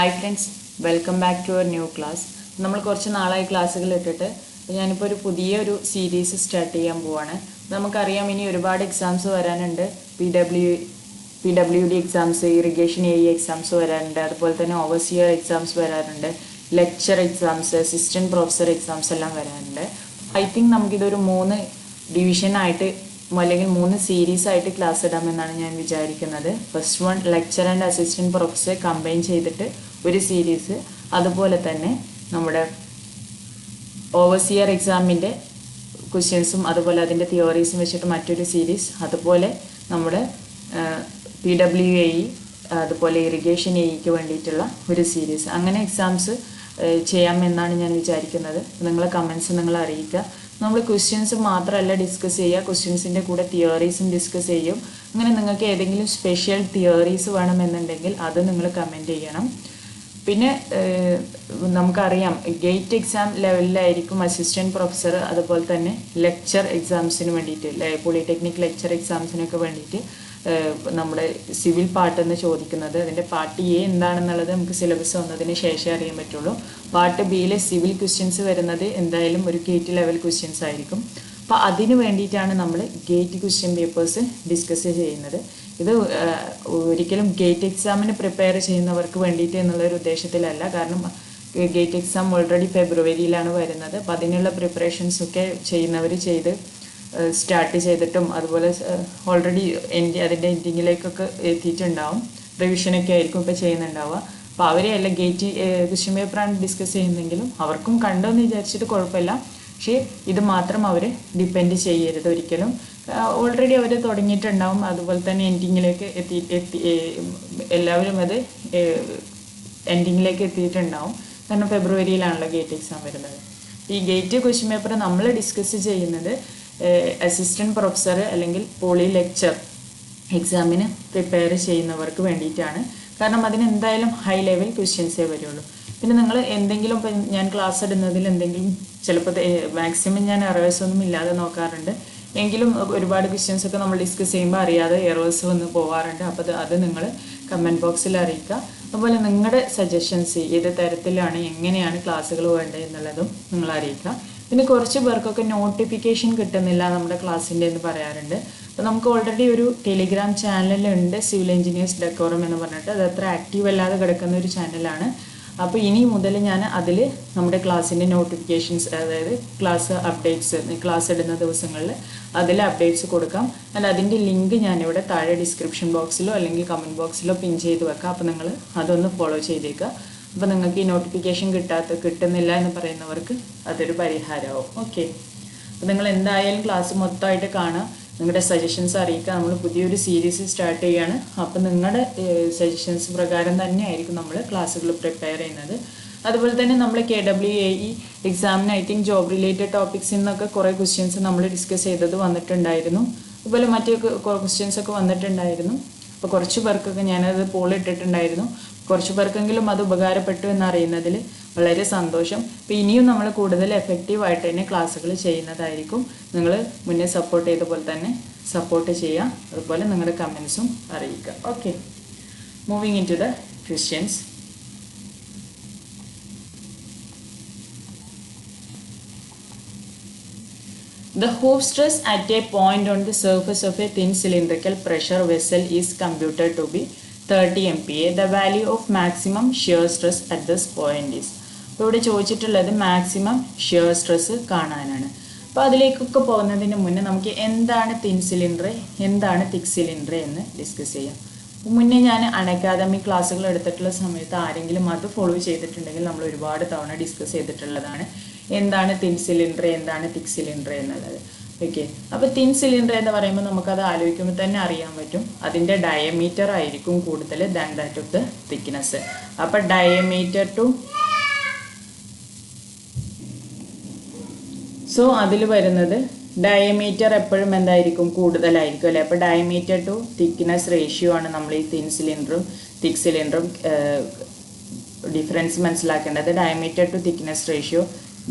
Hi friends, welcome back to our new class. നമ്മൾ കുറച്ച് നാളായി ക്ലാസ്സുകൾ ഇട്ടിട്ട് ഞാനിപ്പോൾ ഒരു പുതിയൊരു സീരീസ് സ്റ്റാർട്ട് ചെയ്യാൻ പോവാണ്. നമുക്കറിയാം ഇനി ഒരുപാട് എക്സാംസ് വരാനുണ്ട്. PWD exams, irrigation AE exams വരാനുണ്ട്. അതുപോലെ തന്നെ ഓവർസിയർ എക്സാംസ് വരാനുണ്ട്. Lecture exams, assistant professor exams എല്ലാം വരാനുണ്ട്. ഐ തിങ്ക് നമുക്കിതൊരു 3 ഡിവിഷനായിട്ട് അല്ലെങ്കിൽ 3 സീരീസ് ആയിട്ട് ക്ലാസ് ഇടാമെന്നാണ് ഞാൻ വിചാരിക്കുന്നത്. First one lecture and assistant professor combine ചെയ്തിട്ട് ഒരു സീരീസ്, അതുപോലെ തന്നെ നമ്മുടെ ഓവർസിയർ എക്സാമിൻ്റെ ക്വസ്റ്റ്യൻസും അതുപോലെ അതിൻ്റെ തിയറീസും വെച്ചിട്ട് മറ്റൊരു സീരീസ്, അതുപോലെ നമ്മുടെ PWAE അതുപോലെ ഇറിഗേഷൻ AEക്ക് വേണ്ടിയിട്ടുള്ള ഒരു സീരീസ്. അങ്ങനെ എക്സാംസ് ചെയ്യാമെന്നാണ് ഞാൻ വിചാരിക്കുന്നത്. നിങ്ങളെ കമൻസ് നിങ്ങൾ അറിയിക്കുക. നമ്മൾ ക്വസ്റ്റ്യൻസ് മാത്രമല്ല ഡിസ്കസ് ചെയ്യുക, ക്വസ്റ്റ്യൻസിൻ്റെ കൂടെ തിയറീസും ഡിസ്കസ് ചെയ്യും. അങ്ങനെ നിങ്ങൾക്ക് ഏതെങ്കിലും സ്പെഷ്യൽ തിയറീസ് വേണമെന്നുണ്ടെങ്കിൽ അത് നിങ്ങൾ കമൻറ്റ് ചെയ്യണം. പിന്നെ നമുക്കറിയാം ഗേറ്റ് എക്സാം ലെവലിലായിരിക്കും അസിസ്റ്റൻറ്റ് പ്രൊഫസർ അതുപോലെ തന്നെ ലെക്ചർ എക്സാംസിന് വേണ്ടിയിട്ട്, പോളിടെക്നിക് ലെക്ചർ എക്സാംസിനൊക്കെ വേണ്ടിയിട്ട് നമ്മുടെ സിവിൽ പാർട്ട് എന്ന് ചോദിക്കുന്നത്. അതിൻ്റെ പാർട്ട് A എന്താണെന്നുള്ളത് നമുക്ക് സിലബസ് വന്നതിന് ശേഷമേ അറിയാൻ പറ്റുള്ളൂ. പാർട്ട് Bയിലെ സിവിൽ ക്വസ്റ്റ്യൻസ് വരുന്നത് എന്തായാലും ഒരു ഗേറ്റ് ലെവൽ ക്വസ്റ്റ്യൻസ് ആയിരിക്കും. അപ്പോൾ അതിന് വേണ്ടിയിട്ടാണ് നമ്മൾ ഗേറ്റ് ക്വസ്റ്റ്യൻ പേപ്പേഴ്സ് ഡിസ്കസ് ചെയ്യുന്നത്. ഇത് ഒരിക്കലും ഗേറ്റ് എക്സാമിന് പ്രിപ്പയർ ചെയ്യുന്നവർക്ക് വേണ്ടിയിട്ട് എന്നുള്ളൊരു ഉദ്ദേശത്തിലല്ല. കാരണം ഗേറ്റ് എക്സാം ഓൾറെഡി ഫെബ്രുവരിയിലാണ് വരുന്നത്. അപ്പോൾ അതിനുള്ള പ്രിപ്പറേഷൻസൊക്കെ ചെയ്യുന്നവർ ചെയ്ത് സ്റ്റാർട്ട് ചെയ്തിട്ടും അതുപോലെ ഓൾറെഡി അതിൻ്റെ എൻഡിങ്ങിലേക്കൊക്കെ എത്തിയിട്ടുണ്ടാവും. റിവിഷനൊക്കെ ആയിരിക്കും ഇപ്പോൾ ചെയ്യുന്നുണ്ടാവുക. അപ്പോൾ അവരെയല്ല ഗേറ്റ് ക്വസ്റ്റ്യൻ പേപ്പറാണ് ഡിസ്കസ് ചെയ്യുന്നെങ്കിലും അവർക്കും കണ്ടോന്ന് വിചാരിച്ചിട്ട് കുഴപ്പമില്ല. പക്ഷേ ഇത് മാത്രം അവർ ഡിപ്പെൻഡ് ചെയ്യരുത് ഒരിക്കലും. ഓൾറെഡി അവർ തുടങ്ങിയിട്ടുണ്ടാവും. അതുപോലെ തന്നെ എൻഡിങ്ങിലേക്ക് എല്ലാവരും അത് എൻഡിങ്ങിലേക്ക് എത്തിയിട്ടുണ്ടാവും. കാരണം ഫെബ്രുവരിയിലാണല്ലോ ഗേറ്റ് എക്സാം വരുന്നത്. ഈ ഗേറ്റ് ക്വസ്റ്റ്യൻ പേപ്പർ നമ്മൾ ഡിസ്കസ് ചെയ്യുന്നത് അസിസ്റ്റൻറ്റ് പ്രൊഫസർ അല്ലെങ്കിൽ പോളി ലെക്ചർ എക്സാമിന് പ്രിപ്പയർ ചെയ്യുന്നവർക്ക് വേണ്ടിയിട്ടാണ്. കാരണം അതിന് എന്തായാലും ഹൈ ലെവൽ ക്വസ്റ്റ്യൻസേ വരുള്ളൂ. പിന്നെ നിങ്ങൾ എന്തെങ്കിലും ഇപ്പം ഞാൻ ക്ലാസ് ഇടുന്നതിൽ എന്തെങ്കിലും ചിലപ്പോൾ മാക്സിമം ഞാൻ എറേഴ്സ് ഒന്നും ഇല്ലാതെ നോക്കാറുണ്ട്. എങ്കിലും ഒരുപാട് ക്വസ്റ്റ്യൻസ് ഒക്കെ നമ്മൾ ഡിസ്കസ് ചെയ്യുമ്പോൾ അറിയാതെ എറേഴ്സ് വന്ന് പോകാറുണ്ട്. അപ്പോൾ അത് നിങ്ങൾ കമൻറ്റ് ബോക്സിൽ അറിയിക്കുക. അതുപോലെ നിങ്ങളുടെ സജഷൻസ് ഏത് തരത്തിലാണ് എങ്ങനെയാണ് ക്ലാസ്സുകൾ വേണ്ടത് എന്നുള്ളതും നിങ്ങൾ അറിയിക്കുക. പിന്നെ കുറച്ച് പേർക്കൊക്കെ നോട്ടിഫിക്കേഷൻ കിട്ടുന്നില്ല നമ്മുടെ ക്ലാസ്സിൻ്റെ എന്ന് പറയാറുണ്ട്. അപ്പോൾ നമുക്ക് ഓൾറെഡി ഒരു ടെലിഗ്രാം ചാനലുണ്ട്, സിവിൽ എഞ്ചിനീയേഴ്സ് ഡെക്കോറം എന്ന് പറഞ്ഞിട്ട്. അത് അത്ര ആക്റ്റീവ് അല്ലാതെ കിടക്കുന്ന ഒരു ചാനലാണ്. അപ്പോൾ ഇനി മുതൽ ഞാൻ അതിൽ നമ്മുടെ ക്ലാസ്സിൻ്റെ നോട്ടിഫിക്കേഷൻസ്, അതായത് ക്ലാസ് അപ്ഡേറ്റ്സ്, ക്ലാസ് ഇടുന്ന ദിവസങ്ങളിൽ അതിൽ അപ്ഡേറ്റ്സ് കൊടുക്കാം. അതിൻ്റെ ലിങ്ക് ഞാനിവിടെ താഴെ ഡിസ്ക്രിപ്ഷൻ ബോക്സിലോ അല്ലെങ്കിൽ കമൻറ്റ് ബോക്സിലോ പിൻ ചെയ്ത് വെക്കാം. അപ്പോൾ നിങ്ങൾ അതൊന്ന് ഫോളോ ചെയ്തേക്കുക. അപ്പോൾ നിങ്ങൾക്ക് ഈ നോട്ടിഫിക്കേഷൻ കിട്ടുന്നില്ല എന്ന് പറയുന്നവർക്ക് അതൊരു പരിഹാരമാവും. ഓക്കെ, അപ്പോൾ നിങ്ങൾ എന്തായാലും ക്ലാസ് മൊത്തമായിട്ട് കാണുക, നിങ്ങളുടെ സജഷൻസ് അറിയിക്കുക. നമ്മൾ പുതിയൊരു സീരീസ് സ്റ്റാർട്ട് ചെയ്യുകയാണ്. അപ്പോൾ നിങ്ങളുടെ സജഷൻസ് പ്രകാരം തന്നെ ആയിരിക്കും നമ്മൾ ക്ലാസ്സുകൾ പ്രിപ്പയർ ചെയ്യുന്നത്. അതുപോലെ തന്നെ നമ്മൾ KWAE എക്സാമിന് ഐ തിങ്ക് ജോബ് റിലേറ്റഡ് ടോപ്പിക്സിൽ നിന്നൊക്കെ കുറേ ക്വസ്റ്റ്യൻസ് നമ്മൾ ഡിസ്കസ് ചെയ്തത് വന്നിട്ടുണ്ടായിരുന്നു. അതുപോലെ മറ്റു ക്വസ്റ്റ്യൻസൊക്കെ വന്നിട്ടുണ്ടായിരുന്നു. അപ്പോൾ കുറച്ച് പേർക്കൊക്കെ ഞാനത് പോൾ ഇട്ടിട്ടുണ്ടായിരുന്നു. കുറച്ച് പേർക്കെങ്കിലും അത് ഉപകാരപ്പെട്ടു എന്നറിയുന്നതിൽ വളരെ സന്തോഷം. അപ്പോൾ ഇനിയും നമ്മൾ കൂടുതൽ എഫക്റ്റീവായിട്ട് തന്നെ ക്ലാസ്സുകൾ ചെയ്യുന്നതായിരിക്കും. നിങ്ങൾ മുന്നേ സപ്പോർട്ട് ചെയ്ത പോലെ തന്നെ സപ്പോർട്ട് ചെയ്യുക. അതുപോലെ നിങ്ങളുടെ കമൻസും അറിയിക്കുക. Okay, moving into the questions. The hoop stress at a point on the surface of a thin cylindrical pressure vessel is computed to be 30 MPa. The value of maximum shear stress at this point is. അപ്പോൾ ഇവിടെ ചോദിച്ചിട്ടുള്ളത് maximum shear stress കാണാനാണ്. അപ്പോൾ അതിലേക്കൊക്കെ പോകുന്നതിന് മുന്നേ നമുക്ക് എന്താണ് തിൻ സിലിണ്ടർ, എന്താണ് തിക്ക് സിലിണ്ടർ എന്ന് ഡിസ്കസ് ചെയ്യാം. മുന്നേ ഞാൻ അക്കാദമിക് ക്ലാസ്സുകൾ എടുത്തിട്ടുള്ള സമയത്ത് ആരെങ്കിലും അത് ഫോളോ ചെയ്തിട്ടുണ്ടെങ്കിൽ നമ്മൾ ഒരുപാട് തവണ ഡിസ്കസ് ചെയ്തിട്ടുള്ളതാണ് എന്താണ് തിൻ സിലിണ്ടർ, എന്താണ് തിക്ക് സിലിണ്ടർ എന്നുള്ളത്. ഓക്കെ, അപ്പോൾ തിൻ സിലിണ്ടർ എന്ന് പറയുമ്പോൾ നമുക്കത് ആലോചിക്കുമ്പോൾ തന്നെ അറിയാൻ പറ്റും അതിൻ്റെ ഡയമീറ്റർ ആയിരിക്കും കൂടുതൽ than that of the thickness. അപ്പോൾ ഡയമീറ്റർ ടു അതിൽ വരുന്നത് ഡയമീറ്റർ എപ്പോഴും എന്തായിരിക്കും കൂടുതലായിരിക്കും അല്ലേ. അപ്പോൾ ഡയമീറ്റർ ടു തിക്നെസ് റേഷ്യോ ആണ് നമ്മൾ ഈ തിൻ സിലിണ്ടറും തിക്ക് സിലിണ്ടറും ഡിഫറൻസ് മനസ്സിലാക്കേണ്ടത്. Diameter to thickness ratio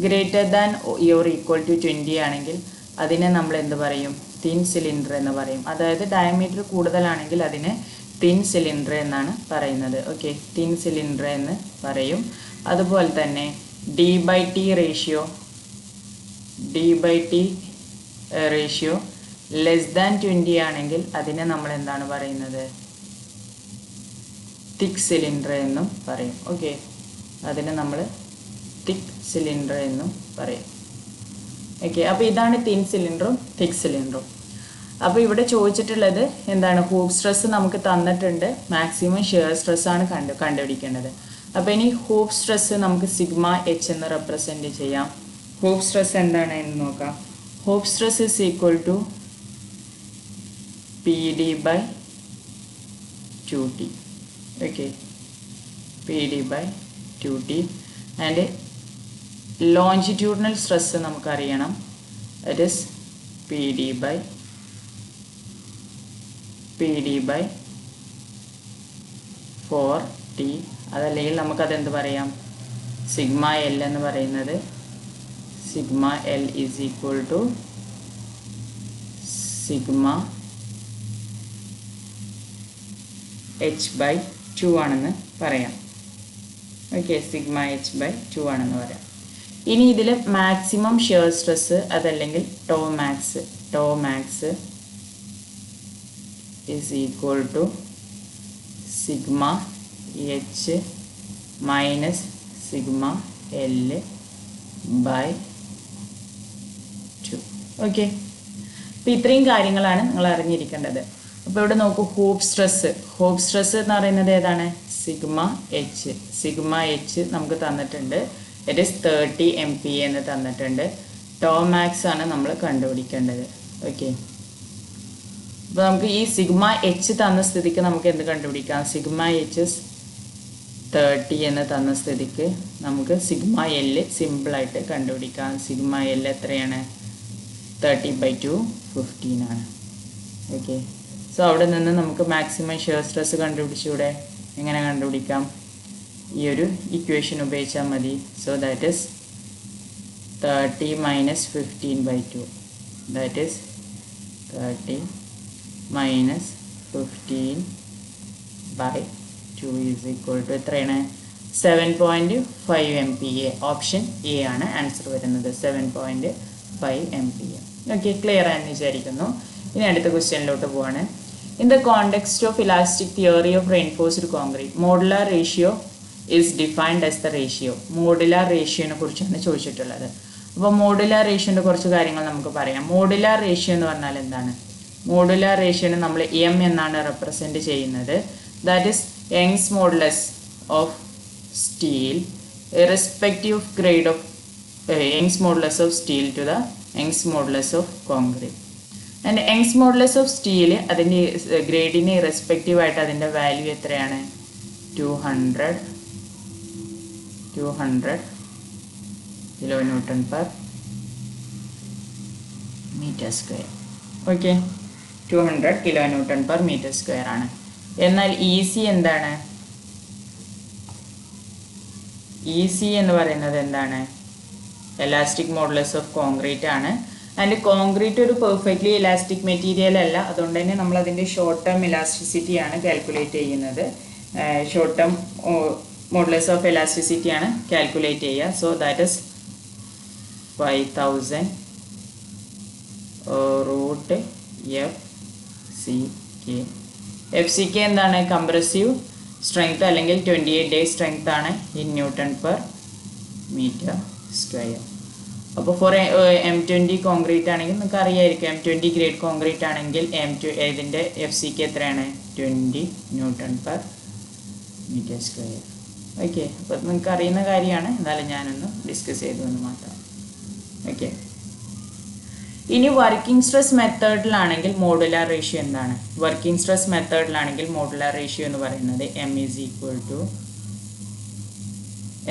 greater than or equal to 20 ആണെങ്കിൽ അതിനെ നമ്മൾ എന്ത് പറയും, തിൻ സിലിണ്ടർ എന്ന് പറയും. അതായത് ഡയമീറ്റർ കൂടുതലാണെങ്കിൽ അതിനെ തിൻ സിലിണ്ടർ എന്നാണ് പറയുന്നത്. ഓക്കെ, തിൻ സിലിണ്ടർ എന്ന് പറയും. അതുപോലെ തന്നെ D/T റേഷ്യോ ലെസ് ദാൻ 20 ആണെങ്കിൽ അതിനെ നമ്മൾ എന്താണ് പറയുന്നത്? തിക്ക് സിലിണ്ടർ എന്നും പറയും. ഓക്കെ, അതിനെ നമ്മൾ തിക്ക് സിലിണ്ടർ എന്നും പറയും. ഓക്കെ, അപ്പോൾ ഇതാണ് തിൻ സിലിണ്ടറും തിക്ക് സിലിണ്ടറും. അപ്പോൾ ഇവിടെ ചോദിച്ചിട്ടുള്ളത് എന്താണ്? ഹൂപ്പ് സ്ട്രെസ് നമുക്ക് തന്നിട്ടുണ്ട്, മാക്സിമം ഷിയർ സ്ട്രെസ് ആണ് കണ്ടുപിടിക്കേണ്ടത്. അപ്പോൾ ഇനി ഹൂപ്പ് സ്ട്രെസ് നമുക്ക് സിഗ്മ എച്ച് എന്ന് റെപ്രസെൻറ്റ് ചെയ്യാം. ഹൂപ്പ് സ്ട്രെസ് എന്താണ് എന്ന് നോക്കാം. Hoop stress is equal to PD/2T. Okay, PD/2T. And longitudinal stress നമുക്കറിയണം, ദാറ്റ് ഇസ് PD/4T. അതല്ലെങ്കിൽ നമുക്കതെന്ത് പറയാം? സിഗ്മ എൽ എന്ന് പറയുന്നത് sigma L is equal to sigma H/2 ആണെന്ന് പറയാം. ഓക്കെ, സിഗ്മ H/2 ആണെന്ന് പറയാം. ഇനി ഇതിൽ മാക്സിമം ഷിയർ സ്ട്രെസ് അതല്ലെങ്കിൽ tau max is equal to sigma H minus sigma L/2. Okay, അപ്പോൾ ഇത്രയും കാര്യങ്ങളാണ് നിങ്ങൾ അറിഞ്ഞിരിക്കേണ്ടത്. അപ്പോൾ ഇവിടെ നോക്കൂ, ഹൂപ്പ് സ്ട്രെസ് എന്ന് പറയുന്നത് ഏതാണ്? സിഗ്മ എച്ച് നമുക്ക് തന്നിട്ടുണ്ട്, ഇറ്റ് ഈസ് 30 MPa എന്ന് തന്നിട്ടുണ്ട്. ടോ മാക്സ് ആണ് നമ്മൾ കണ്ടുപിടിക്കേണ്ടത്. ഓക്കെ, അപ്പോൾ നമുക്ക് ഈ സിഗ്മ എച്ച് തന്ന സ്ഥിതിക്ക് നമുക്ക് എന്ത് കണ്ടുപിടിക്കാം? സിഗ്മ എച്ച് 30 എന്ന് തന്ന സ്ഥിതിക്ക് നമുക്ക് സിഗ്മ എൽ സിമ്പിളായിട്ട് കണ്ടുപിടിക്കാം. സിഗ്മ എൽ എത്രയാണ്? 30/2 15 ആണ്. ഓക്കെ, സോ അവിടെ നിന്ന് നമുക്ക് മാക്സിമം ഷിയർ സ്ട്രെസ് കണ്ടുപിടിച്ചൂടെ? എങ്ങനെ കണ്ടുപിടിക്കാം? ഈ ഒരു ഇക്വേഷൻ ഉപയോഗിച്ചാൽ മതി. So that is 30 minus 15/2, that is 30 minus 15/2 is equal to എത്രയാണ്? 7.5 MPa. ഓപ്ഷൻ എ ആണ് ആൻസർ വരുന്നത്, 7.5 MPa. ഓക്കെ, ക്ലിയർ ആണെന്ന് വിചാരിക്കുന്നു. ഇനി അടുത്ത ക്വസ്റ്റ്യനിലോട്ട് പോവാണ്. In the context of elastic theory of reinforced concrete modular ratio is defined as the ratio. Modular റേഷ്യോനെ കുറിച്ചാണ് ചോദിച്ചിട്ടുള്ളത്. അപ്പോൾ മോഡുലാർ റേഷ്യോൻ്റെ കുറച്ച് കാര്യങ്ങൾ നമുക്ക് പറയാം. മോഡുലാർ റേഷ്യോ എന്ന് പറഞ്ഞാൽ എന്താണ്? മോഡുലാർ റേഷ്യോനെ നമ്മൾ എം എന്നാണ് റെപ്രസെൻറ്റ് ചെയ്യുന്നത്. That is Young's modulus of steel irrespective of grade of Young's modulus of steel to the Young's modulus of concrete. And Young's modulus of steel അതിൻ്റെ ഗ്രേഡിന് ഇറസ്പെക്റ്റീവ് ആയിട്ട് അതിൻ്റെ വാല്യൂ എത്രയാണ്? 200 kN/m². ഓക്കെ, 200 kN/m² ആണ്. എന്നാൽ EC എന്താണ്? EC എന്ന് പറയുന്നത് എന്താണ്? എലാസ്റ്റിക് മോഡുലസ് ഓഫ് കോൺക്രീറ്റ് ആണ്. ആൻഡ് കോൺക്രീറ്റ് ഒരു പെർഫെക്റ്റ്ലി ഇലാസ്റ്റിക് മെറ്റീരിയൽ അല്ല, അതുകൊണ്ട് തന്നെ നമ്മൾ അതിൻ്റെ ഷോർട്ട് ടേം ഇലാസ്റ്റിസിറ്റി ആണ് കാൽക്കുലേറ്റ് ചെയ്യുന്നത്. Short term modulus of elasticity ആണ് കാൽക്കുലേറ്റ് ചെയ്യുക. So that is 5000 √FCK. FCK എന്താണ്? കംപ്രസീവ് സ്ട്രെങ്ത് അല്ലെങ്കിൽ 28 ഡേ സ്ട്രെങ്ത് ആണ് ഇൻ Nm². അപ്പോൾ ഫോർ M20 കോൺക്രീറ്റ് ആണെങ്കിൽ നിങ്ങൾക്ക് അറിയായിരിക്കും, M20 ഗ്രേഡ് കോൺക്രീറ്റ് ആണെങ്കിൽ ഇതിൻ്റെ FCK എത്രയാണ്? 20 Nm². ഓക്കെ, അപ്പോൾ നിങ്ങൾക്ക് അറിയുന്ന കാര്യമാണ്, എന്നാലും ഞാനൊന്ന് ഡിസ്കസ് ചെയ്തു എന്ന് മാത്രം. ഓക്കെ, ഇനി വർക്കിംഗ് സ്ട്രെസ് മെത്തേഡിലാണെങ്കിൽ മോഡുലാർ റേഷ്യോ എന്താണ്? വർക്കിംഗ് സ്ട്രെസ് മെത്തേഡിലാണെങ്കിൽ മോഡുലാർ റേഷ്യോ എന്ന് പറയുന്നത് M ഈസ് ഈക്വൽ ടു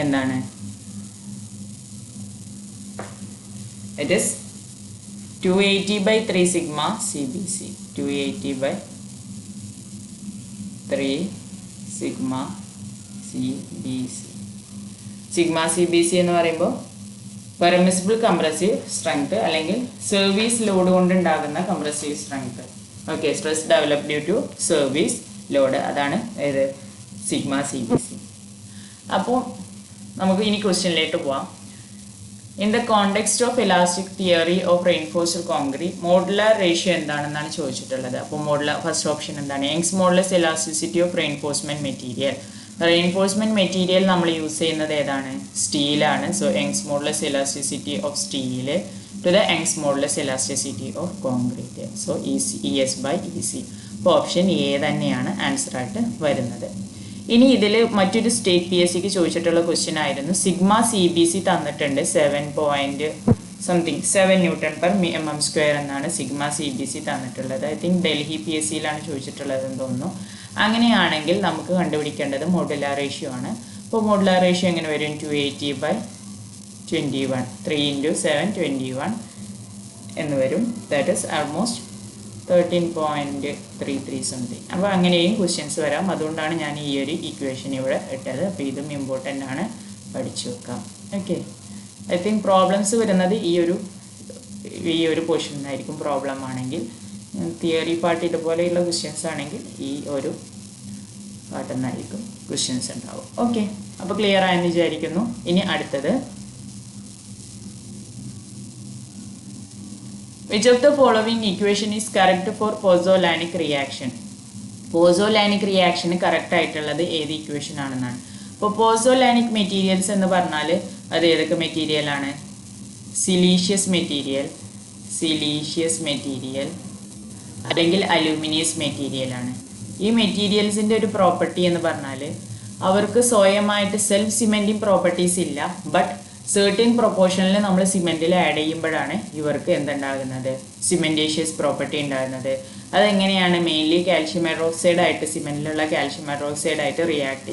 എന്താണ്? It is 280/3 sigma CBC. 280/3 sigma CBC. Sigma CBC എന്ന് പറയുമ്പോൾ പെർമിസിബിൾ കംപ്രസീവ് സ്ട്രെങ്ത് അല്ലെങ്കിൽ സർവീസ് ലോഡ് കൊണ്ടുണ്ടാകുന്ന compressive strength. Okay, stress develop due to service load, അതാണ് ഏത് സിഗ്മ സി ബി സി. അപ്പോൾ നമുക്ക് ഇനി ക്വസ്റ്റ്യനിലേക്ക് പോവാം. In the context of elastic theory of reinforced concrete modular ratio എന്താണെന്നാണ് ചോദിച്ചിട്ടുള്ളത്. അപ്പോൾ മോഡുലാർ ഫസ്റ്റ് ഓപ്ഷൻ എന്താണ്? Young's modulus elasticity of reinforcement material. Reinforcement material നമ്മൾ യൂസ് ചെയ്യുന്നത് ഏതാണ്? സ്റ്റീലാണ്. So Young's modulus elasticity of steel to the Young's modulus elasticity of concrete. So ES/EC. അപ്പോൾ option A തന്നെയാണ് ആൻസർ ആയിട്ട് വരുന്നത്. ഇനി ഇതിൽ മറ്റൊരു സ്റ്റേറ്റ് PSCക്ക് ചോദിച്ചിട്ടുള്ള ക്വസ്റ്റ്യൻ ആയിരുന്നു. സിഗ്മ CBC തന്നിട്ടുണ്ട് 7 Newton/mm² എന്നാണ് സിഗ്മ CBC തന്നിട്ടുള്ളത്. ഐ തിങ്ക് ഡൽഹി PSCയിലാണ് ചോദിച്ചിട്ടുള്ളതെന്ന് തോന്നുന്നു. അങ്ങനെയാണെങ്കിൽ നമുക്ക് കണ്ടുപിടിക്കേണ്ടത് മോഡുലാർ റേഷ്യോ ആണ്. അപ്പോൾ മോഡുലാർ റേഷ്യോ എങ്ങനെ വരും? 280/21 3 × 7 21 എന്ന് വരും. That is almost 13.33 something. അപ്പോൾ അങ്ങനെയും ക്വസ്റ്റ്യൻസ് വരാം. അതുകൊണ്ടാണ് ഞാൻ ഈ ഒരു ഇക്വേഷൻ ഇവിടെ ഇട്ടത്. അപ്പോൾ ഇതും ഇമ്പോർട്ടൻ്റ് ആണ്, പഠിച്ചു വെക്കാം. ഓക്കെ, ഐ തിങ്ക് പ്രോബ്ലംസ് വരുന്നത് ഈ ഒരു പോർഷനിലായിരിക്കും. പ്രോബ്ലം ആണെങ്കിൽ തിയറി പാർട്ട് ഇതുപോലെയുള്ള ക്വസ്റ്റ്യൻസ് ആണെങ്കിൽ ഈ ഒരു പാർട്ടിൽ നിന്നായിരിക്കും ക്വസ്റ്റ്യൻസ് ഉണ്ടാവും. ഓക്കെ, അപ്പോൾ ക്ലിയർ ആയെന്ന് വിചാരിക്കുന്നു. ഇനി അടുത്തത്, which of the following equation is correct for pozzolanic reaction? Pozzolanic റിയാക്ഷന് കറക്റ്റ് ആയിട്ടുള്ളത് ഏത് ഇക്വേഷൻ ആണെന്നാണ്. അപ്പോൾ പോസോലാനിക് മെറ്റീരിയൽസ് എന്ന് പറഞ്ഞാൽ അത് ഏതൊക്കെ മെറ്റീരിയലാണ്? സിലീഷ്യസ് മെറ്റീരിയൽ അല്ലെങ്കിൽ അലൂമിനിയസ് മെറ്റീരിയൽ ആണ്. ഈ മെറ്റീരിയൽസിൻ്റെ ഒരു പ്രോപ്പർട്ടി എന്ന് പറഞ്ഞാൽ അവർക്ക് സ്വയമായിട്ട് സെൽഫ് സിമെൻറ്റിങ് പ്രോപ്പർട്ടീസ് ഇല്ല. ബട്ട് certain പ്രൊപ്പോർഷനിൽ നമ്മൾ സിമെൻറ്റിൽ ആഡ് ചെയ്യുമ്പോഴാണ് ഇവർക്ക് എന്തുണ്ടാകുന്നത്? സിമെൻറ്റേഷ്യസ് പ്രോപ്പർട്ടി ഉണ്ടാകുന്നത്. അതെങ്ങനെയാണ്? മെയിൻലി കാൽഷ്യം ഹൈഡ്രോക്സൈഡ് ആയിട്ട്, സിമെൻറ്റിലുള്ള കാൽഷ്യം ഹൈഡ്രോക്സൈഡ് ആയിട്ട് റിയാക്ട്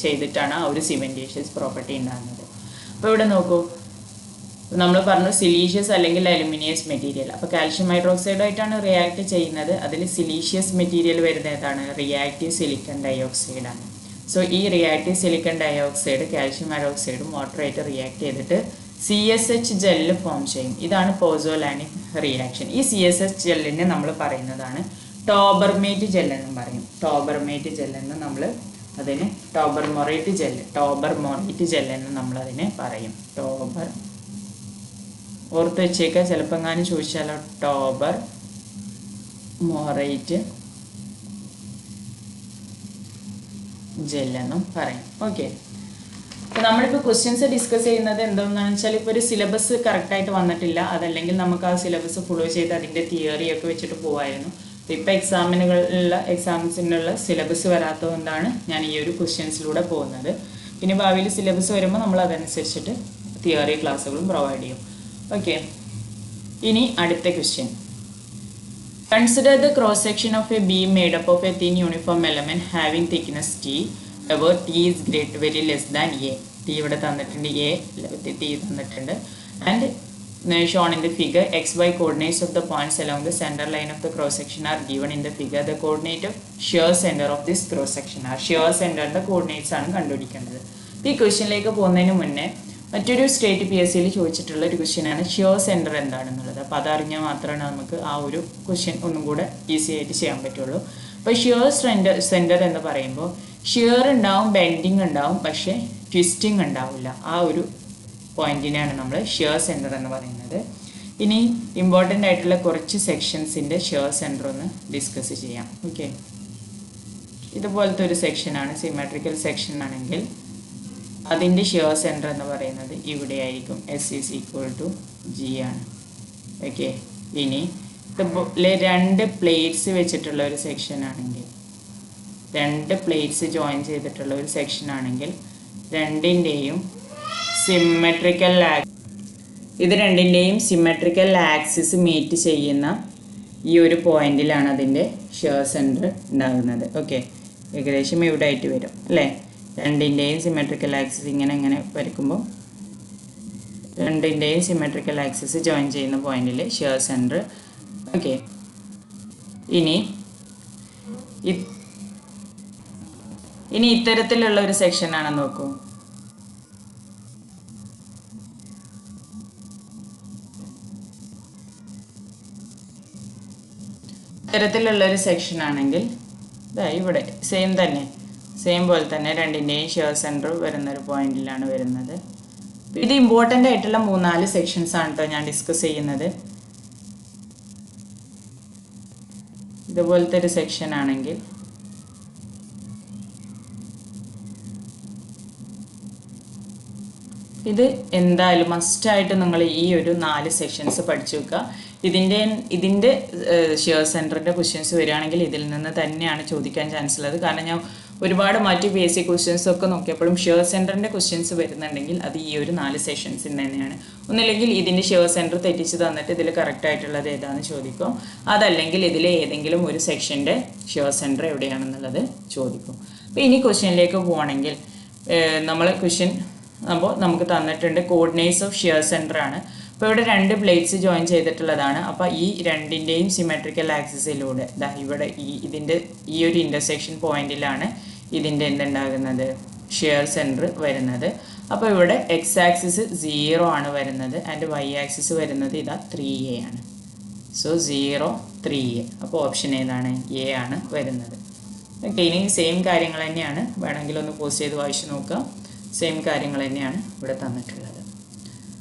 ചെയ്തിട്ടാണ് ആ ഒരു സിമെൻറ്റേഷ്യസ് പ്രോപ്പർട്ടി ഉണ്ടാകുന്നത്. അപ്പോൾ ഇവിടെ നോക്കൂ, നമ്മൾ പറഞ്ഞു സിലീഷ്യസ് അല്ലെങ്കിൽ അലുമിനിയസ് മെറ്റീരിയൽ. അപ്പോൾ കാൽഷ്യം ഹൈഡ്രോക്സൈഡായിട്ടാണ് റിയാക്ട് ചെയ്യുന്നത്. അതിൽ സിലീഷ്യസ് മെറ്റീരിയൽ വരുന്ന ഏതാണ്? റിയാക്റ്റീവ് സിലിക്കൺ ഡയോക്സൈഡ് ആണ്. സോ ഈ റിയാക്റ്റീവ് സിലിക്കൺ ഡയോക്സൈഡ് കാൽഷ്യം ഹൈഡ്രോക്സൈഡും വാട്ടറായിട്ട് റിയാക്ട് ചെയ്തിട്ട് CSH ജെല്ല് ഫോം ചെയ്യും. ഇതാണ് പോസോലാനിക് റിയാക്ഷൻ. ഈ CSH ജെല്ലിനെ നമ്മൾ പറയുന്നതാണ് ടോബർമേറ്റ് ജെൽ എന്നും പറയും. ടോബർമേറ്റ് ജെൽ എന്ന് നമ്മൾ അതിന് ടോബർമൊറേറ്റ് ജെൽ എന്ന് നമ്മൾ അതിനെ പറയും. ഓർത്ത് വെച്ചേക്കുക, ചിലപ്പോൾ എങ്ങാനും ചോദിച്ചാലോ ടോബർമൊറേറ്റ് ജെല്ലെന്നും പറയും. ഓക്കെ, അപ്പോൾ നമ്മളിപ്പോൾ ക്വസ്റ്റ്യൻസ് ഡിസ്കസ് ചെയ്യുന്നത് എന്താണെന്ന് വെച്ചാൽ, ഇപ്പോൾ ഒരു സിലബസ് കറക്റ്റായിട്ട് വന്നിട്ടില്ല, അതല്ലെങ്കിൽ നമുക്ക് ആ സിലബസ് ഫോളോ ചെയ്ത് അതിൻ്റെ തിയറിയൊക്കെ വെച്ചിട്ട് പോകായിരുന്നു. അപ്പോൾ ഇപ്പോൾ എക്സാംസിനുള്ള സിലബസ് വരാത്തതുകൊണ്ടാണ് ഞാൻ ഈ ഒരു ക്വസ്റ്റ്യൻസിലൂടെ പോകുന്നത്. പിന്നെ ഭാവിയിൽ സിലബസ് വരുമ്പോൾ നമ്മൾ അതനുസരിച്ചിട്ട് തിയറി ക്ലാസ്സുകളും പ്രൊവൈഡ് ചെയ്യും. ഓക്കെ, ഇനി അടുത്ത question. Consider the cross section of a beam made up of a thin uniform element having thickness T, where T is very less than A. T ഇവിടെ തന്നിട്ടുണ്ട്, T തന്നിട്ടുണ്ട്. And shown in the figure, XY coordinates of the points along the center line of the cross section are given in the figure. The coordinate of shear center of this cross section are shear center coordinates ആണ് കണ്ടുപിടിക്കേണ്ടത്. ഈ ക്വസ്റ്റ്യനിലേക്ക് പോകുന്നതിന് മുന്നേ മറ്റൊരു state PSCയിൽ ചോദിച്ചിട്ടുള്ള ഒരു ക്വസ്റ്റ്യനാണ് ഷിയർ സെൻറ്റർ എന്താണെന്നുള്ളത്. അപ്പോൾ അതറിഞ്ഞാൽ മാത്രമാണ് നമുക്ക് ആ ഒരു ക്വസ്റ്റ്യൻ ഒന്നും കൂടെ ഈസി ആയിട്ട് ചെയ്യാൻ പറ്റുള്ളൂ. അപ്പോൾ ഷിയർ സെൻറ്റർ എന്ന് പറയുമ്പോൾ ഷിയർ ഉണ്ടാവും, ബെൻഡിങ് ഉണ്ടാവും, പക്ഷേ ട്വിസ്റ്റിംഗ് ഉണ്ടാവില്ല. ആ ഒരു പോയിന്റിനെയാണ് നമ്മൾ ഷിയർ സെൻറ്റർ എന്ന് പറയുന്നത്. ഇനി ഇമ്പോർട്ടൻ്റ് ആയിട്ടുള്ള കുറച്ച് സെക്ഷൻസിൻ്റെ ഷിയർ സെൻറ്റർ ഒന്ന് ഡിസ്കസ് ചെയ്യാം. ഓക്കെ, ഇതുപോലത്തെ ഒരു സെക്ഷനാണ്, സിമെട്രിക്കൽ സെക്ഷൻ ആണെങ്കിൽ അതിൻ്റെ ഷിയർ സെൻറ്റർ എന്ന് പറയുന്നത് ഇവിടെ ആയിരിക്കും. S = G ആണ്. ഓക്കെ, ഇനി ഇതുപോലെ 2 പ്ലേറ്റ്സ് വെച്ചിട്ടുള്ള ഒരു സെക്ഷൻ ആണെങ്കിൽ, 2 പ്ലേറ്റ്സ് ജോയിൻ ചെയ്തിട്ടുള്ള ഒരു സെക്ഷൻ ആണെങ്കിൽ രണ്ടിൻ്റെയും സിമെട്രിക്കൽ ആക്സിസ് മീറ്റ് ചെയ്യുന്ന ഈ ഒരു പോയിന്റിലാണ് അതിൻ്റെ ഷിയർ സെൻറ്റർ ഉണ്ടാകുന്നത്. ഓക്കെ, ഏകദേശം ഇവിടെ ആയിട്ട് വരും അല്ലേ? രണ്ടിൻ്റെയും സിമെട്രിക്കൽ ആക്സിസ് ഇങ്ങനെ വരയ്ക്കുമ്പോൾ രണ്ടിൻ്റെയും സിമെട്രിക്കൽ ആക്സിസ് ജോയിൻ ചെയ്യുന്ന പോയിന്റിൽ ഷിയർ സെൻറ്റർ. ഓക്കെ, ഇനി ഇത്തരത്തിലുള്ള ഒരു സെക്ഷനാണ് നോക്കൂ. ഇത്തരത്തിലുള്ള ഒരു സെക്ഷൻ ആണെങ്കിൽ ഇവിടെ സെയിം തന്നെ, സെയിം പോലെ തന്നെ രണ്ടിൻ്റെയും ഷിയർ സെൻറ്റർ വരുന്നൊരു പോയിന്റിലാണ് വരുന്നത്. ഇത് ഇമ്പോർട്ടൻ്റ് ആയിട്ടുള്ള 3-4 സെക്ഷൻസ് ആണ് കേട്ടോ ഞാൻ ഡിസ്കസ് ചെയ്യുന്നത്. ഇതുപോലത്തെ ഒരു സെക്ഷൻ ആണെങ്കിൽ ഇത് എന്തായാലും മസ്റ്റായിട്ട് നിങ്ങൾ ഈ ഒരു 4 സെക്ഷൻസ് പഠിച്ചു വെക്കുക. ഇതിൻ്റെ ഷിയർ സെൻറ്ററിൻ്റെ ക്വസ്റ്റ്യൻസ് വരികയാണെങ്കിൽ ഇതിൽ നിന്ന് തന്നെയാണ് ചോദിക്കാൻ ചാൻസ് ഉള്ളത്. കാരണം ഞാൻ ഒരുപാട് മറ്റ് ബേസിക് ക്വസ്റ്റ്യൻസ് ഒക്കെ നോക്കിയപ്പോഴും ഷിയർ സെൻറ്ററിൻ്റെ ക്വസ്റ്റ്യൻസ് വരുന്നുണ്ടെങ്കിൽ അത് ഈ ഒരു 4 സെക്ഷൻസിൽ തന്നെയാണ്. ഒന്നില്ലെങ്കിൽ ഇതിൻ്റെ ഷിയർ സെൻറ്റർ തെറ്റിച്ച് തന്നിട്ട് ഇതിൽ കറക്റ്റ് ആയിട്ടുള്ളത് ഏതാണെന്ന് ചോദിക്കും, അതല്ലെങ്കിൽ ഇതിൽ ഏതെങ്കിലും ഒരു സെക്ഷൻ്റെ ഷിയർ സെൻറ്റർ എവിടെയാണെന്നുള്ളത് ചോദിക്കും. അപ്പോൾ ഇനി ക്വസ്റ്റ്യനിലേക്ക് പോകണമെങ്കിൽ നമ്മൾ ക്വസ്റ്റ്യൻ അപ്പോൾ നമുക്ക് തന്നിട്ടുണ്ട് കോർഡിനേറ്റ്സ് ഓഫ് ഷിയർ സെൻറ്റർ ആണ്. അപ്പോൾ ഇവിടെ 2 പ്ലേറ്റ്സ് ജോയിൻ ചെയ്തിട്ടുള്ളതാണ്. അപ്പോൾ ഈ രണ്ടിൻ്റെയും സിമെട്രിക്കൽ ആക്സിസിലൂടെ ഇവിടെ ഇതിൻ്റെ ഈ ഒരു ഇൻ്റർസെക്ഷൻ പോയിന്റിലാണ് ഇതിൻ്റെ എന്തുണ്ടാകുന്നത്, ഷിയർ സെൻറ്റർ വരുന്നത്. അപ്പോൾ ഇവിടെ എക്സ് ആക്സിസ് 0 ആണ് വരുന്നത് ആൻഡ് വൈ ആക്സിസ് വരുന്നത് ഇതാ 3a ആണ്. So 0 3a. അപ്പോൾ ഓപ്ഷൻ ഏതാണ്, എ ആണ് വരുന്നത്. ഓക്കെ, ഇനി സെയിം കാര്യങ്ങൾ തന്നെയാണ്, വേണമെങ്കിൽ ഒന്ന് പോസ്റ്റ് ചെയ്ത് വായിച്ച് നോക്കുക. സെയിം കാര്യങ്ങൾ തന്നെയാണ് ഇവിടെ തന്നിട്ടുള്ളത്.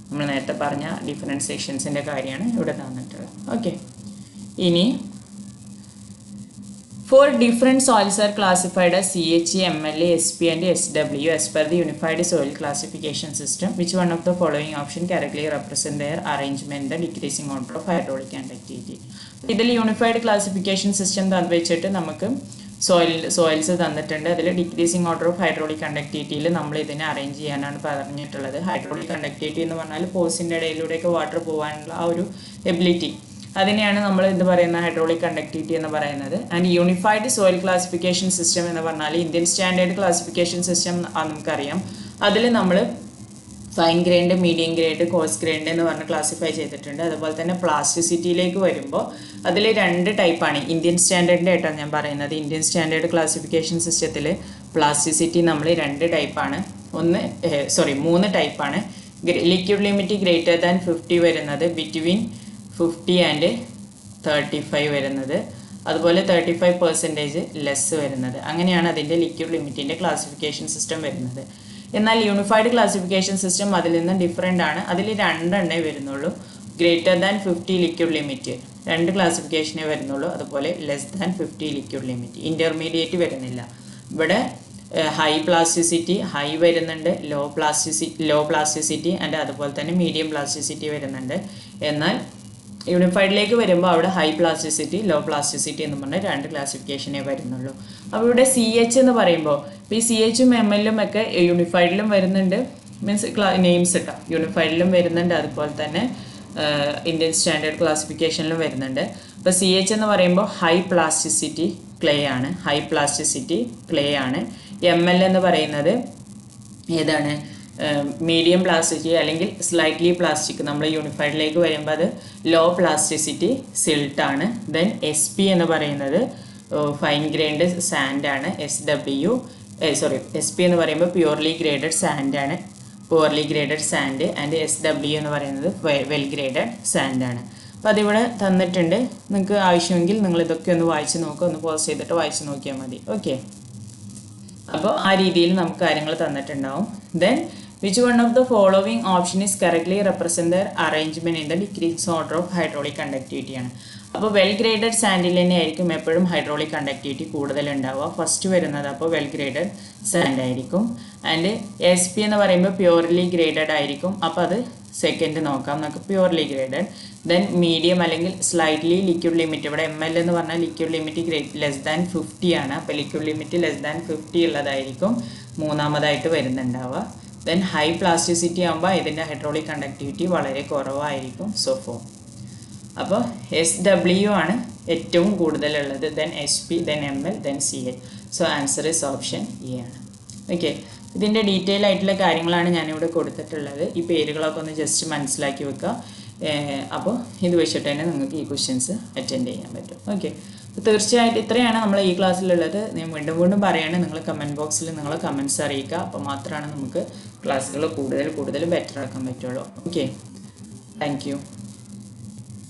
നമ്മൾ നേരത്തെ പറഞ്ഞ ഡിഫറെൻറ്റ് സെക്ഷൻസിൻ്റെ കാര്യമാണ് ഇവിടെ തന്നിട്ടുള്ളത്. ഓക്കെ, ഇനി four different soils are classified as CH, MLA, SP and SW as per the unified soil classification system. Which one of the following option correctly represent their arrangement in the decreasing order of hydraulic conductivity? ഇതിൽ unified classification system വെച്ചിട്ട് നമുക്ക് soils തന്നിട്ടുണ്ട്. അതിൽ decreasing order of hydraulic കണ്ടക്ടിവിറ്റിയിൽ നമ്മൾ ഇതിനെ arrange ചെയ്യാനാണ് പറഞ്ഞിട്ടുള്ളത്. Hydraulic conductivity എന്ന് പറഞ്ഞാൽ പോസിൻ്റെ ഇടയിലൂടെയൊക്കെ വാട്ടർ പോകാനുള്ള ആ ഒരു എബിലിറ്റി, അതിനെയാണ് നമ്മൾ എന്ത് പറയുന്നത്, ഹൈഡ്രോളിക് കണ്ടക്ടിവിറ്റി എന്ന് പറയുന്നത്. And unified soil classification system എന്ന് പറഞ്ഞാൽ ഇന്ത്യൻ സ്റ്റാൻഡേർഡ് ക്ലാസിഫിക്കേഷൻ സിസ്റ്റം നമുക്കറിയാം. അതിൽ നമ്മൾ fine grind, medium grade, course grind എന്ന് പറഞ്ഞ് ക്ലാസിഫൈ ചെയ്തിട്ടുണ്ട്. അതുപോലെ തന്നെ പ്ലാസ്റ്റിസിറ്റിയിലേക്ക് വരുമ്പോൾ അതിൽ 2 ടൈപ്പാണ്. ഇന്ത്യൻ സ്റ്റാൻഡേർഡിൻ്റെ ആയിട്ടാണ് ഞാൻ പറയുന്നത്. ഇന്ത്യൻ സ്റ്റാൻഡേർഡ് ക്ലാസിഫിക്കേഷൻ സിസ്റ്റത്തിൽ പ്ലാസ്റ്റിസിറ്റി നമ്മൾ 2 ടൈപ്പാണ്. 3 ടൈപ്പാണ്. ലിക്വിഡ് ലിമിറ്റ് ഗ്രേറ്റർ ദാൻ 50 വരുന്നത്, ബിറ്റ്വീൻ 50 ആൻഡ് 35 വരുന്നത്, അതുപോലെ 35% ലെസ് വരുന്നത്. അങ്ങനെയാണ് അതിൻ്റെ ലിക്വിഡ് ലിമിറ്റിൻ്റെ ക്ലാസിഫിക്കേഷൻ സിസ്റ്റം വരുന്നത്. എന്നാൽ യൂണിഫൈഡ് ക്ലാസിഫിക്കേഷൻ സിസ്റ്റം അതിൽ നിന്ന് ഡിഫറെൻ്റ് ആണ്. അതിൽ 2 വരുന്നുള്ളൂ. ഗ്രേറ്റർ ദാൻ 50 ലിക്വിഡ് ലിമിറ്റ് 2 ക്ലാസിഫിക്കേഷനേ വരുന്നുള്ളൂ. അതുപോലെ less than 50 liquid limit, intermediate വരുന്നില്ല. ഇവിടെ ഹൈ പ്ലാസ്റ്റിസിറ്റി ഹൈ വരുന്നുണ്ട്, ലോ പ്ലാസ്റ്റിസിറ്റി ആൻഡ് അതുപോലെ തന്നെ മീഡിയം പ്ലാസ്റ്റിസിറ്റി വരുന്നുണ്ട്. എന്നാൽ യൂണിഫൈഡിലേക്ക് വരുമ്പോൾ അവിടെ ഹൈ പ്ലാസ്റ്റിസിറ്റി, ലോ പ്ലാസ്റ്റിസിറ്റി എന്ന് പറഞ്ഞാൽ 2 ക്ലാസിഫിക്കേഷനേ വരുന്നുള്ളൂ. അപ്പോൾ ഇവിടെ CH എന്ന് പറയുമ്പോൾ ഇപ്പോൾ ഈ CHും MLും ഒക്കെ യൂണിഫൈഡിലും വരുന്നുണ്ട്, മീൻസ് നെയിംസ് ഇട്ടാ യൂണിഫൈഡിലും വരുന്നുണ്ട്, അതുപോലെ തന്നെ ഇന്ത്യൻ സ്റ്റാൻഡേർഡ് ക്ലാസിഫിക്കേഷനിലും വരുന്നുണ്ട്. അപ്പോൾ CH എന്ന് പറയുമ്പോൾ ഹൈ പ്ലാസ്റ്റിസിറ്റി ക്ലേ ആണ്, ഹൈ പ്ലാസ്റ്റിസിറ്റി ക്ലേ ആണ്. ML എന്ന് പറയുന്നത് ഏതാണ്, മീഡിയം പ്ലാസ്റ്റിസിറ്റി അല്ലെങ്കിൽ സ്ലൈറ്റ്ലി പ്ലാസ്റ്റിക്. നമ്മൾ യൂണിഫൈഡിലേക്ക് വരുമ്പോൾ അത് ലോ പ്ലാസ്റ്റിസിറ്റി സിൽട്ട് ആണ്. ദെൻ SP എന്ന് പറയുന്നത് ഫൈൻ ഗ്രൈൻഡ് സാൻഡ് ആണ്. SP എന്ന് പറയുമ്പോൾ പ്യൂർലി ഗ്രേഡഡ് സാൻഡ് ആണ്, poorly graded sand. And SW എന്ന് പറയുന്നത് വെൽ ഗ്രേഡഡ് സാൻഡ് ആണ്. അപ്പോൾ അതിവിടെ തന്നിട്ടുണ്ട്. നിങ്ങൾക്ക് ആവശ്യമെങ്കിൽ നിങ്ങൾ ഇതൊക്കെ ഒന്ന് വായിച്ച് നോക്കുക, ഒന്ന് പോസ് ചെയ്തിട്ട് വായിച്ച് നോക്കിയാൽ മതി. ഓക്കെ, അപ്പോൾ ആ രീതിയിൽ നമുക്ക് കാര്യങ്ങൾ തന്നിട്ടുണ്ടാവും. Then which one of the following option is correctly represent their arrangement in the decreasing order of hydraulic conductivity ആണ്. അപ്പോൾ വെൽ ഗ്രേഡഡ് സാൻഡിൽ തന്നെ ആയിരിക്കും എപ്പോഴും ഹൈഡ്രോളിക് കണ്ടക്ടിവിറ്റി കൂടുതൽ ഉണ്ടാവുക. ഫസ്റ്റ് വരുന്നത് അപ്പോൾ വെൽ ഗ്രേഡഡ് സാൻഡ് ആയിരിക്കും. ആൻഡ് SP എന്ന് പറയുമ്പോൾ പ്യൂർലി ഗ്രേഡഡ് ആയിരിക്കും. അപ്പോൾ അത് സെക്കൻഡ് നോക്കാം നമുക്ക്, പ്യൂർലി ഗ്രേഡഡ്. ദെൻ മീഡിയം അല്ലെങ്കിൽ സ്ലൈറ്റ്ലി ലിക്വിഡ് ലിമിറ്റ്, ഇവിടെ ML എന്ന് പറഞ്ഞാൽ ലിക്വിഡ് ലിമിറ്റ് ലെസ് ദാൻ 50 ആണ്. അപ്പോൾ ലിക്വിഡ് ലിമിറ്റ് ലെസ് ദാൻ 50 ഉള്ളതായിരിക്കും മൂന്നാമതായിട്ട് വരുന്നുണ്ടാവുക. ദെൻ ഹൈ പ്ലാസ്റ്റിസിറ്റി ആകുമ്പോൾ ഇതിൻ്റെ ഹൈഡ്രോളിക് കണ്ടക്ടിവിറ്റി വളരെ കുറവായിരിക്കും. സോ അപ്പോൾ SW ആണ് ഏറ്റവും കൂടുതലുള്ളത്. Then SP, then ML, then CH. So answer is option E ആണ്. ഓക്കെ, ഇതിൻ്റെ ഡീറ്റെയിൽ ആയിട്ടുള്ള കാര്യങ്ങളാണ് ഞാനിവിടെ കൊടുത്തിട്ടുള്ളത്. ഈ പേരുകളൊക്കെ ഒന്ന് ജസ്റ്റ് മനസ്സിലാക്കി വെക്കുക. അപ്പോൾ ഇത് വെച്ചിട്ട് തന്നെ നിങ്ങൾക്ക് ഈ ക്വസ്റ്റ്യൻസ് അറ്റൻഡ് ചെയ്യാൻ പറ്റും. ഓക്കെ, തീർച്ചയായിട്ടും ഇത്രയാണ് നമ്മൾ ഈ ക്ലാസ്സിലുള്ളത്. ഞാൻ വീണ്ടും പറയുകയാണ്, നിങ്ങൾ കമൻറ്റ് ബോക്സിൽ നിങ്ങൾ കമൻറ്റ്സ് അറിയിക്കുക. അപ്പോൾ മാത്രമാണ് നമുക്ക് ക്ലാസ്സുകൾ കൂടുതൽ ബെറ്റർ ആക്കാൻ പറ്റുള്ളൂ. Okay, thank you.